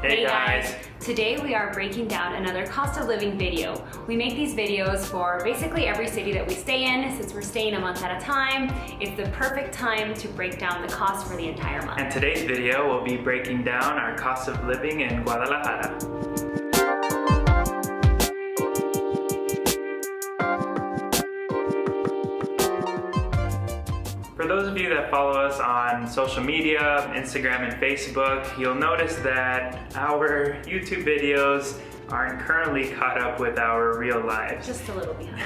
Hey guys! Today we are breaking down another cost of living video. We make these videos for basically every city that we stay in. Since we're staying a month at a time, it's the perfect time to break down the cost for the entire month. And today's video will be breaking down our cost of living in Guadalajara. For those of you that follow us on social media, Instagram and Facebook, you'll notice that our YouTube videos aren't currently caught up with our real lives. Just a little behind.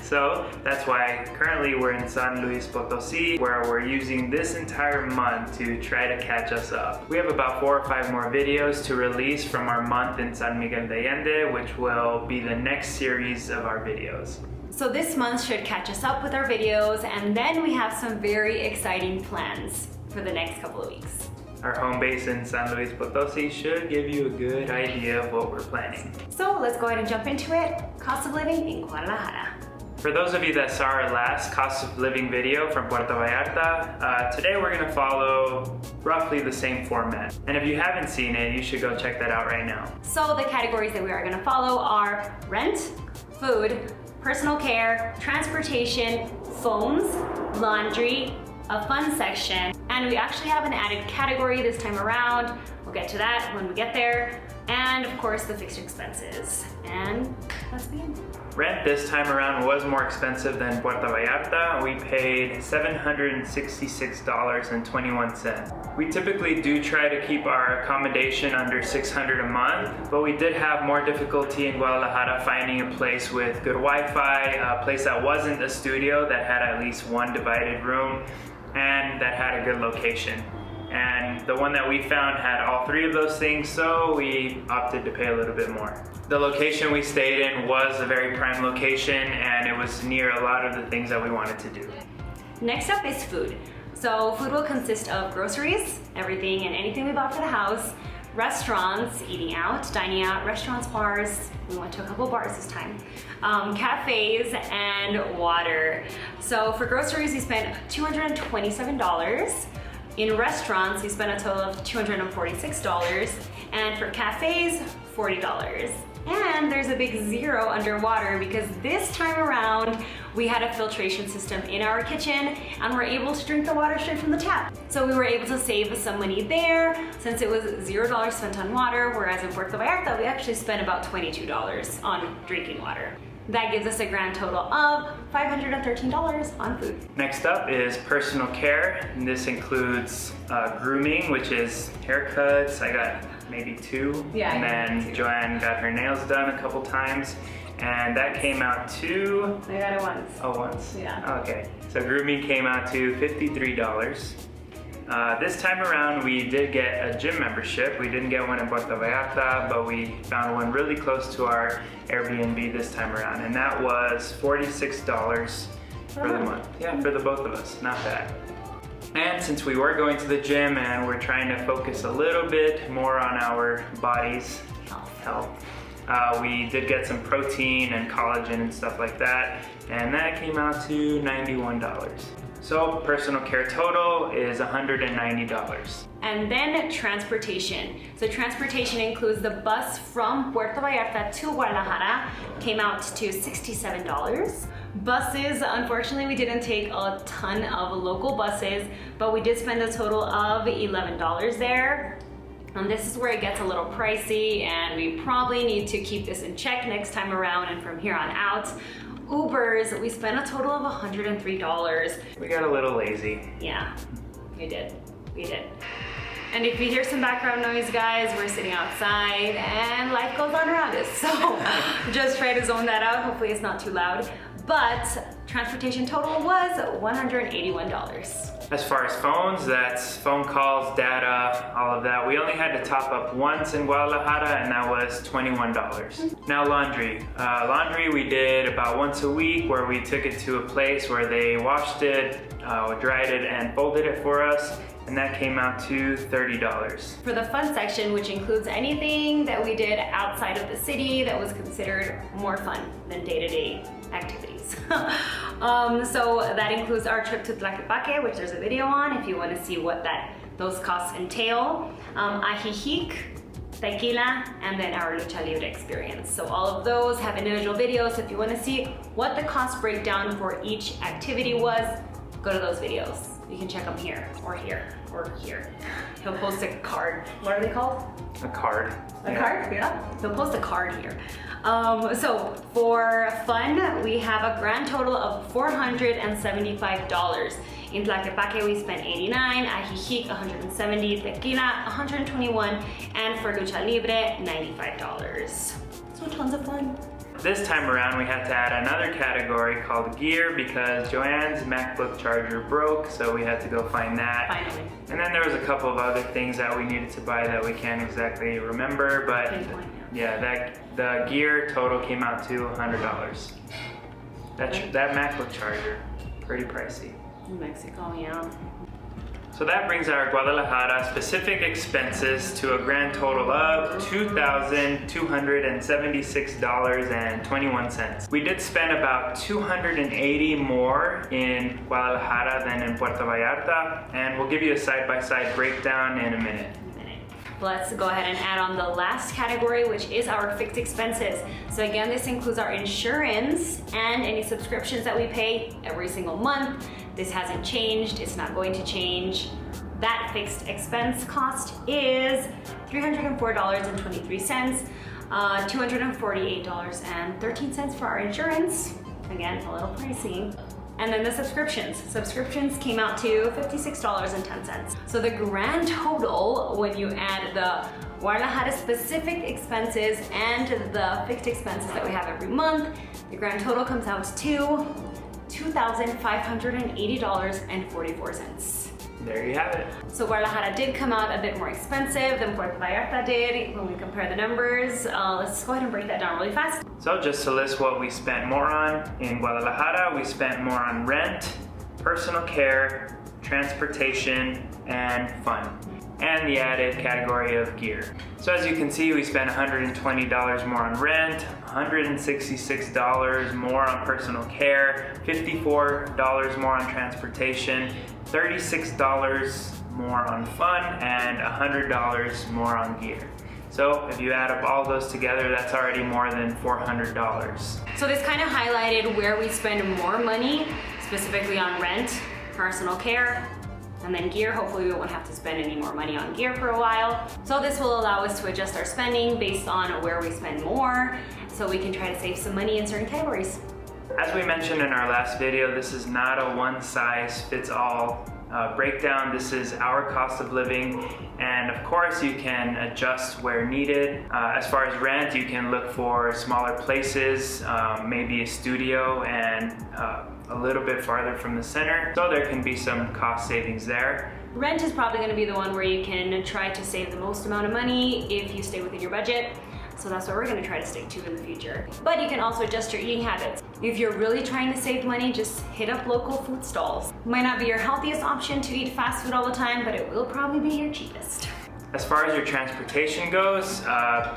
So that's why currently we're in San Luis Potosí, where we're using this entire month to try to catch us up. We have about 4 or 5 more videos to release from our month in San Miguel de Allende, which will be the next series of our videos. So this month should catch us up with our videos, and then we have some very exciting plans for the next couple of weeks. Our home base in San Luis Potosí should give you a good idea of what we're planning. So let's go ahead and jump into it. Cost of living in Guadalajara. For those of you that saw our last cost of living video from Puerto Vallarta, today we're going to follow roughly the same format. And if you haven't seen it, you should go check that out right now. So the categories that we are going to follow are rent, food, personal care, transportation, phones, laundry, a fun section, and we actually have an added category this time around. We'll get to that when we get there. And of course the fixed expenses. And let's begin. Rent this time around was more expensive than Puerto Vallarta. We paid $766.21. We typically do try to keep our accommodation under $600 a month, but we did have more difficulty in Guadalajara finding a place with good Wi-Fi, a place that wasn't a studio, that had at least one divided room, and that had a good location. And the one that we found had all 3 of those things, so we opted to pay a little bit more. The location we stayed in was a very prime location, and it was near a lot of the things that we wanted to do. Next up is food. So food will consist of groceries, everything and anything we bought for the house, restaurants, eating out, dining out, restaurants, bars, we went to a couple bars this time, cafes, and water. So for groceries, we spent $227. In restaurants, we spent a total of $246, and for cafes, $40. And there's a big zero underwater because this time around, we had a filtration system in our kitchen and we're able to drink the water straight from the tap. So we were able to save some money there since it was $0 spent on water, whereas in Puerto Vallarta, we actually spent about $22 on drinking water. That gives us a grand total of $513 on food. Next up is personal care. And this includes grooming, which is haircuts. I got maybe 2. Yeah, and then 2. Joanne got her nails done a couple times. And that came out to... I got it once. Oh, once? Yeah. Okay. So grooming came out to $53. This time around, we did get a gym membership. We didn't get one in Puerto Vallarta, but we found one really close to our Airbnb this time around, and that was $46 for the month. Yeah, for the both of us, not bad. And since we were going to the gym and we're trying to focus a little bit more on our body's health, we did get some protein and collagen and stuff like that, and that came out to $91. So personal care total is $190. And then transportation. So transportation includes the bus from Puerto Vallarta to Guadalajara, came out to $67. Buses, unfortunately we didn't take a ton of local buses, but we did spend a total of $11 there. And this is where it gets a little pricey, and we probably need to keep this in check next time around and from here on out. Ubers, we spent a total of $103. We got a little lazy. Yeah, we did. And if you hear some background noise, guys, we're sitting outside and life goes on around us. So just try to zone that out. Hopefully it's not too loud. But transportation total was $181. As far as phones, that's phone calls, data, all of that. We only had to top up once in Guadalajara, and that was $21. Now laundry. Laundry we did about once a week, where we took it to a place where they washed it, dried it, and folded it for us. And that came out to $30. For the fun section, which includes anything that we did outside of the city that was considered more fun than day-to-day activities. So that includes our trip to Tlaquepaque, which there's a video on if you want to see what those costs entail. Ajijic, tequila, and then our lucha libre experience. So all of those have individual videos. If you want to see what the cost breakdown for each activity was, go to those videos. You can check them here, or here, or here. He'll post a card. What are they called? A card. A card? Yeah. He'll post a card here. So for fun, we have a grand total of $475. In Tlaquepaque, we spent $89, Ajijic $170, Tequila $121, and for Lucha Libre, $95. So tons of fun. This time around, we had to add another category called gear because Joanne's MacBook charger broke, so we had to go find that. Finally. And then there was a couple of other things that we needed to buy that we can't exactly remember, but yeah, the gear total came out to $100. That MacBook charger, pretty pricey. In Mexico, yeah. So that brings our Guadalajara specific expenses to a grand total of $2,276.21. We did spend about $280 more in Guadalajara than in Puerto Vallarta, and we'll give you a side-by-side breakdown in a minute. Let's go ahead and add on the last category, which is our fixed expenses. So again, this includes our insurance and any subscriptions that we pay every single month. This hasn't changed, it's not going to change. That fixed expense cost is $304.23, $248.13 for our insurance. Again, a little pricey. And then the subscriptions. Subscriptions came out to $56.10. So the grand total, when you add the Guadalajara specific expenses and the fixed expenses that we have every month, the grand total comes out to $2,580.44. There you have it. So Guadalajara did come out a bit more expensive than Puerto Vallarta did when we compare the numbers. Let's go ahead and break that down really fast. So just to list what we spent more on, in Guadalajara we spent more on rent, personal care, transportation, and fun, and the added category of gear. So as you can see, we spent $120 more on rent, $166 more on personal care, $54 more on transportation, $36 more on fun, and $100 more on gear. So if you add up all those together, that's already more than $400. So this kind of highlighted where we spend more money, specifically on rent, personal care, and then gear. Hopefully we won't have to spend any more money on gear for a while. So this will allow us to adjust our spending based on where we spend more, so we can try to save some money in certain categories. As we mentioned in our last video, this is not a one-size-fits-all breakdown. This is our cost of living, and of course you can adjust where needed. As far as rent, you can look for smaller places, maybe a studio and a little bit farther from the center, so there can be some cost savings there. Rent is probably going to be the one where you can try to save the most amount of money if you stay within your budget. So that's what we're going to try to stick to in the future. But you can also adjust your eating habits. If you're really trying to save money, just hit up local food stalls. Might not be your healthiest option to eat fast food all the time, but it will probably be your cheapest. As far as your transportation goes,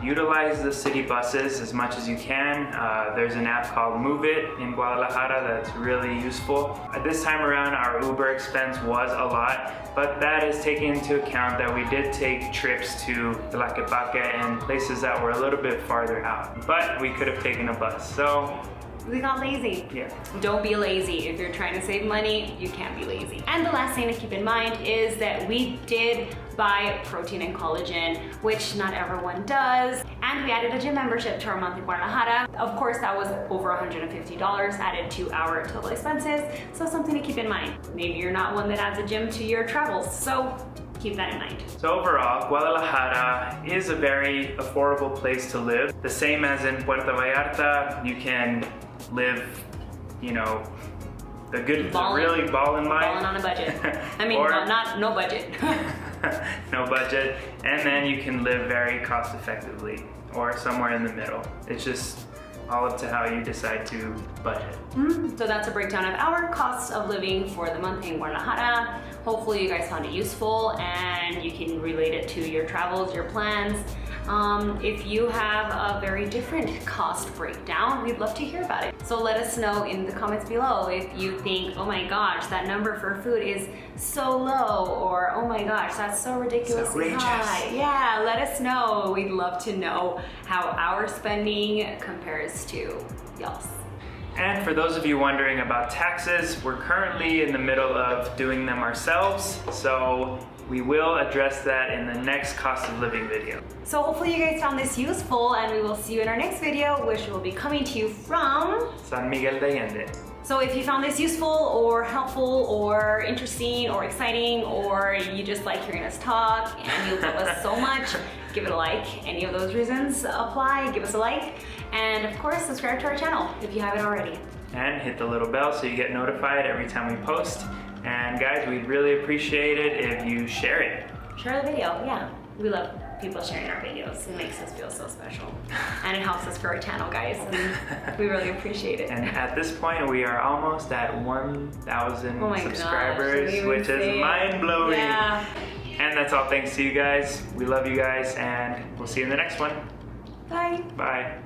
utilize the city buses as much as you can. There's an app called Move It in Guadalajara that's really useful. This time around, our Uber expense was a lot, but that is taking into account that we did take trips to Tlaquepaque and places that were a little bit farther out. But we could have taken a bus, so we got lazy. Yeah. Don't be lazy. If you're trying to save money, you can't be lazy. And the last thing to keep in mind is that we did buy protein and collagen, which not everyone does. And we added a gym membership to our month in Guadalajara. Of course, that was over $150 added to our total expenses. So something to keep in mind. Maybe you're not one that adds a gym to your travels, so keep that in mind. So overall, Guadalajara is a very affordable place to live. The same as in Puerto Vallarta, you can live, you know, the really ballin' life. Ballin' on a budget. I mean, no budget. No budget, and then you can live very cost effectively or somewhere in the middle. It's just all up to how you decide to budget. So that's a breakdown of our costs of living for the month in Guadalajara. Hopefully you guys found it useful and you can relate it to your travels, your plans. If you have a very different cost breakdown, we'd love to hear about it. So let us know in the comments below if you think, oh my gosh, that number for food is so low, or oh my gosh, that's so ridiculously high. Yeah, let us know. We'd love to know how our spending compares to y'all's. And for those of you wondering about taxes, we're currently in the middle of doing them ourselves, so we will address that in the next cost of living video. So hopefully you guys found this useful, and we will see you in our next video, which will be coming to you from San Miguel de Allende. So if you found this useful or helpful or interesting or exciting, or you just like hearing us talk and you love us so much, give it a like. Any of those reasons apply, give us a like. And of course, subscribe to our channel if you haven't already. And hit the little bell so you get notified every time we post. And guys, we'd really appreciate it if you share it. Share the video, yeah. We love people sharing our videos. It makes us feel so special. And it helps us grow our channel, guys. And we really appreciate it. And at this point, we are almost at 1,000 subscribers, which is mind-blowing. Yeah. And that's all thanks to you guys. We love you guys, and we'll see you in the next one. Bye. Bye.